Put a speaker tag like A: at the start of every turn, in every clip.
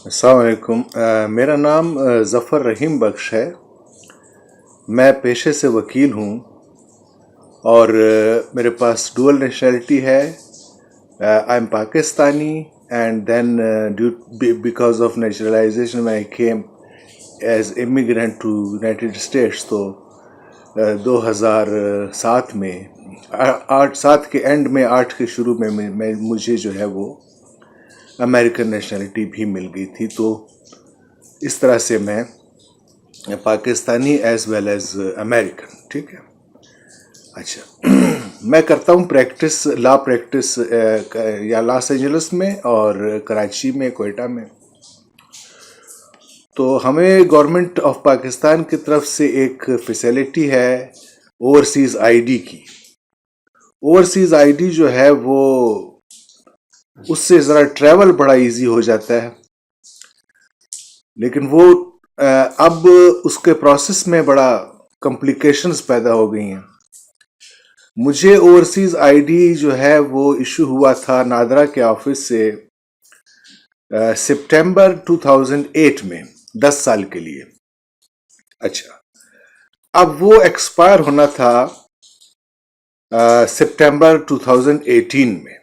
A: अस्सलाम वालेकुम। मेरा नाम ज़फ़र रहीम बख्श है। मैं पेशे से वकील हूँ और मेरे पास डुअल नेशनैलिटी है। I am Pakistani and then due because of naturalization I came as immigrant to United States. तो 2007 में 7 के एंड में 8 के शुरू में मुझे जो है वो अमेरिकन नेशनैलिटी भी मिल गई थी। तो इस तरह से मैं Pakistani as well as American, ठीक है। अच्छा मैं करता हूँ प्रैक्टिस, लॉ प्रैक्टिस या लॉस एंजलिस में और कराची में, कोयटा में। तो हमें गवर्नमेंट ऑफ पाकिस्तान की तरफ से एक फैसिलिटी है ओवरसीज़ आईडी की। ओवरसीज़ आईडी जो है वो उससे ज़रा ट्रैवल बड़ा इजी हो जाता है, लेकिन वो अब उसके प्रोसेस में बड़ा कॉम्प्लिकेशंस पैदा हो गई हैं। मुझे ओवरसीज़ आईडी जो है वो इशू हुआ था नादरा के ऑफिस से सितंबर 2008 में, 10 साल के लिए। अच्छा, अब वो एक्सपायर होना था सितंबर 2018 में,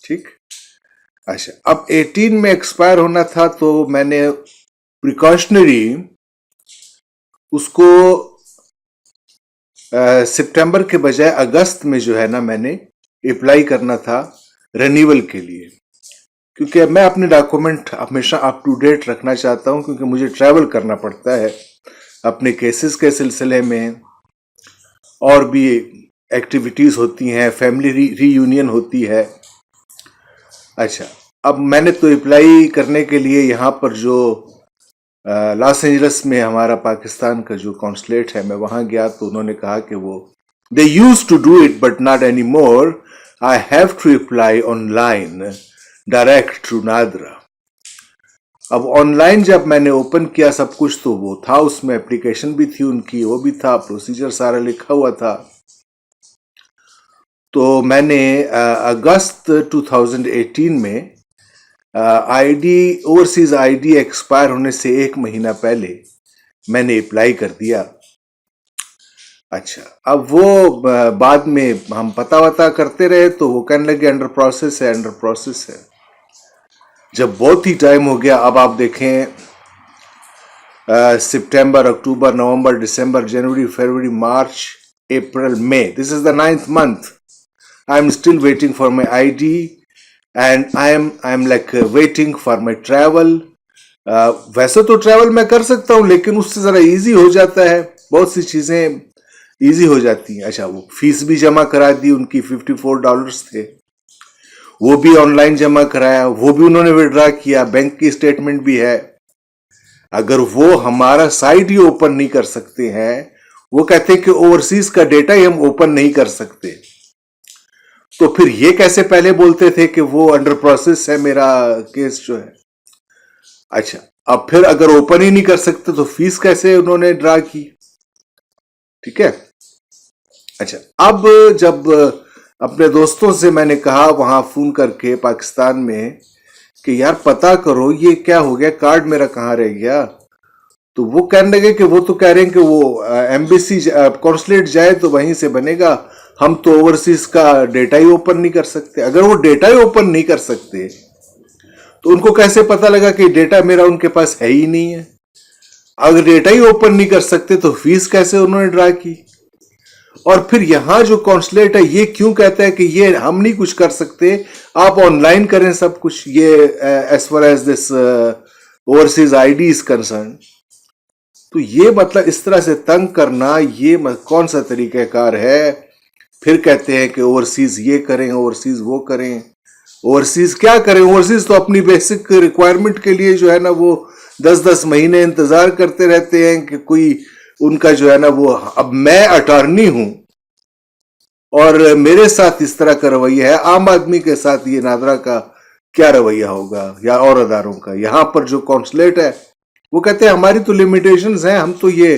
A: ठीक। अच्छा, अब 18 में एक्सपायर होना था तो मैंने प्रिकॉशनरी उसको सितंबर के बजाय अगस्त में जो है ना मैंने अप्लाई करना था रिन्यूअल के लिए, क्योंकि मैं अपने डॉक्यूमेंट हमेशा अप टू डेट रखना चाहता हूं, क्योंकि मुझे ट्रैवल करना पड़ता है अपने केसेस के सिलसिले में, और भी एक्टिविटीज़ होती हैं, फैमिली रीयूनियन होती है। अच्छा, अब मैंने तो अप्लाई करने के लिए यहाँ पर जो लॉस एंजलिस में हमारा पाकिस्तान का जो कॉन्सुलेट है, मैं वहाँ गया तो उन्होंने कहा कि वो they used to do it but not any more, I have to apply online direct through NADRA. अब ऑनलाइन जब मैंने ओपन किया सब कुछ तो वो था, उसमें एप्लीकेशन भी थी उनकी, वो भी था, प्रोसीजर सारा लिखा हुआ था। तो मैंने अगस्त 2018 में आईडी, ओवरसीज आईडी एक्सपायर होने से 1 महीना पहले मैंने अप्लाई कर दिया। अच्छा, अब वो बाद में हम पता वता करते रहे तो वो कहने लगे अंडर प्रोसेस है, अंडर प्रोसेस है। जब बहुत ही टाइम हो गया, अब आप देखें सितंबर, अक्टूबर, नवंबर, दिसंबर, जनवरी, फरवरी, मार्च, अप्रैल, मई, this is the 9th month, I am still waiting for my ID and I am like waiting for my travel. वैसे तो ट्रैवल मैं कर सकता हूँ, लेकिन उससे ज़रा इजी हो जाता है, बहुत सी चीज़ें इजी हो जाती हैं। अच्छा, वो फीस भी जमा करा दी, उनकी $54 थे, वो भी ऑनलाइन जमा कराया, वो भी उन्होंने विड्रा किया, बैंक की स्टेटमेंट भी है। अगर वो हमारा साइट ही ओपन नहीं कर सकते हैं, वो कहते हैं कि ओवरसीज का डेटा ही हम ओपन नहीं कर सकते, तो फिर ये कैसे पहले बोलते थे कि वो अंडर प्रोसेस है मेरा केस जो है। अच्छा, अब फिर अगर ओपन ही नहीं कर सकते तो फीस कैसे उन्होंने ड्रा की, ठीक है। अच्छा, अब जब अपने दोस्तों से मैंने कहा वहां फोन करके पाकिस्तान में कि यार पता करो ये क्या हो गया, कार्ड मेरा कहाँ रह गया, तो वो कहने लगे कि वो तो कह रहे हैं कि वो एम्बेसी कॉन्सुलेट जाए तो वहीं से बनेगा, हम तो ओवरसीज का डेटा ही ओपन नहीं कर सकते। अगर वो डेटा ही ओपन नहीं कर सकते तो उनको कैसे पता लगा कि डेटा मेरा उनके पास है ही नहीं है। अगर डेटा ही ओपन नहीं कर सकते तो फीस कैसे उन्होंने ड्रा की। और फिर यहां जो कॉन्सुलेट है ये क्यों कहता है कि ये हम नहीं कुछ कर सकते, आप ऑनलाइन करें सब कुछ, ये as far as this overseas ID is concern. तो ये मतलब इस तरह से तंग करना, ये कौन सा तरीकाकार है। फिर कहते हैं कि ओवरसीज ये करें, ओवरसीज वो करें। ओवरसीज क्या करें, ओवरसीज तो अपनी बेसिक रिक्वायरमेंट के लिए जो है ना वो 10-10 महीने इंतजार करते रहते हैं कि कोई उनका जो है ना वो। अब मैं अटॉर्नी हूं और मेरे साथ इस तरह का रवैया है, आम आदमी के साथ ये नादरा का क्या रवैया होगा या और अदारों का। यहां पर जो कॉन्सुलेट है वो कहते हैं हमारी तो लिमिटेशंस हैं, हम तो ये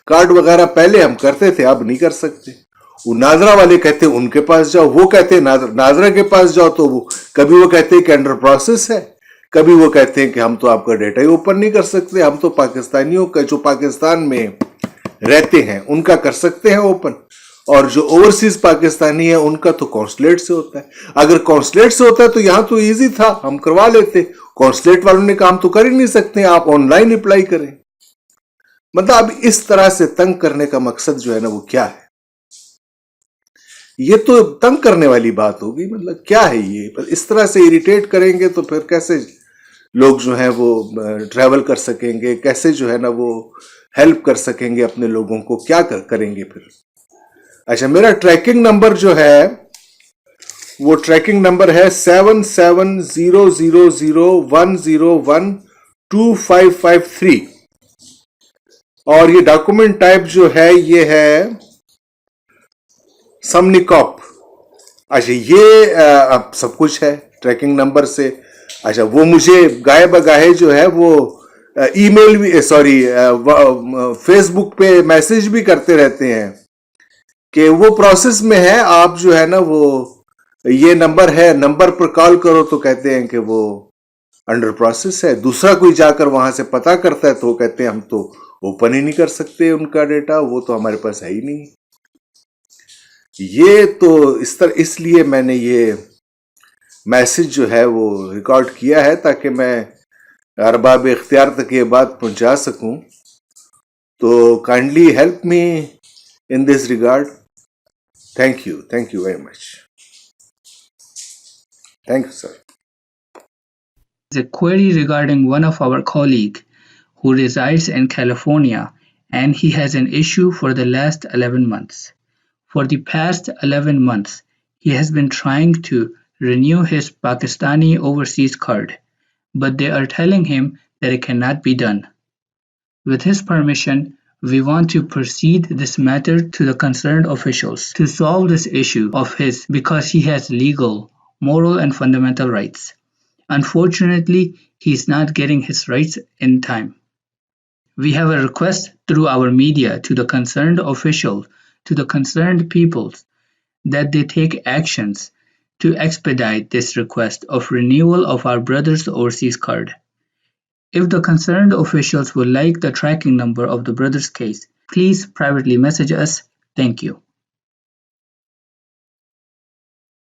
A: कार्ड वगैरह पहले हम करते थे, अब नहीं कर सकते। वो नाजरा वाले कहते हैं उनके पास जाओ, वो कहते हैं नाजरा के पास जाओ, तो वो कभी वो कहते हैं कि अंडर प्रोसेस है, कभी वो कहते हैं कि हम तो आपका डेटा ही ओपन नहीं कर सकते, हम तो पाकिस्तानियों का जो पाकिस्तान में रहते हैं उनका कर सकते हैं ओपन, और जो ओवरसीज पाकिस्तानी है उनका तो कॉन्सुलेट से होता है। अगर कॉन्सुलेट से होता है तो यहां तो इजी था, हम करवा लेते। कॉन्सुलेट वालों ने काम तो कर ही नहीं सकते, आप ऑनलाइन अप्लाई करें। मतलब अब इस तरह से तंग करने का मकसद जो है ना वो क्या है? ये तो तंग करने वाली बात होगी। मतलब क्या है ये? पर इस तरह से इरिटेट करेंगे तो फिर कैसे लोग जो है वो ट्रैवल कर सकेंगे, कैसे जो है ना वो हेल्प कर सकेंगे अपने लोगों को, क्या करेंगे फिर? अच्छा, मेरा ट्रैकिंग नंबर जो है वो ट्रैकिंग नंबर है 770001012553, और ये डॉक्यूमेंट टाइप जो है ये है समनिकॉप। अच्छा, ये अब सब कुछ है ट्रैकिंग नंबर से। अच्छा, वो मुझे गाए बगाए जो है वो ईमेल भी, सॉरी, फेसबुक पे मैसेज भी करते रहते हैं कि वो प्रोसेस में है, आप जो है ना वो ये नंबर है, नंबर पर कॉल करो, तो कहते हैं कि वो अंडर प्रोसेस है। दूसरा कोई जाकर वहां से पता करता है तो वो कहते हैं हम तो ओपन ही नहीं कर सकते उनका डेटा, वो तो हमारे पास है ही नहीं। ये तो इस तरह, इसलिए मैंने ये मैसेज जो है वो रिकॉर्ड किया है ताकि मैं अरबाब इख्तियार तक ये बात पहुंचा सकूं। तो kindly help me in this regard. Thank you very much. Thank you sir.
B: A query regarding one of our colleague who resides in California, and he has an issue for the last 11 months. For the past 11 months, he has been trying to renew his Pakistani overseas card, but they are telling him that it cannot be done. With his permission, we want to proceed this matter to the concerned officials to solve this issue of his because he has legal, moral, and fundamental rights. Unfortunately, he is not getting his rights in time. We have a request through our media to the concerned official, to the concerned peoples, that they take actions to expedite this request of renewal of our brother's overseas card. If the concerned officials would like the tracking number of the brother's case, please privately message us. Thank you.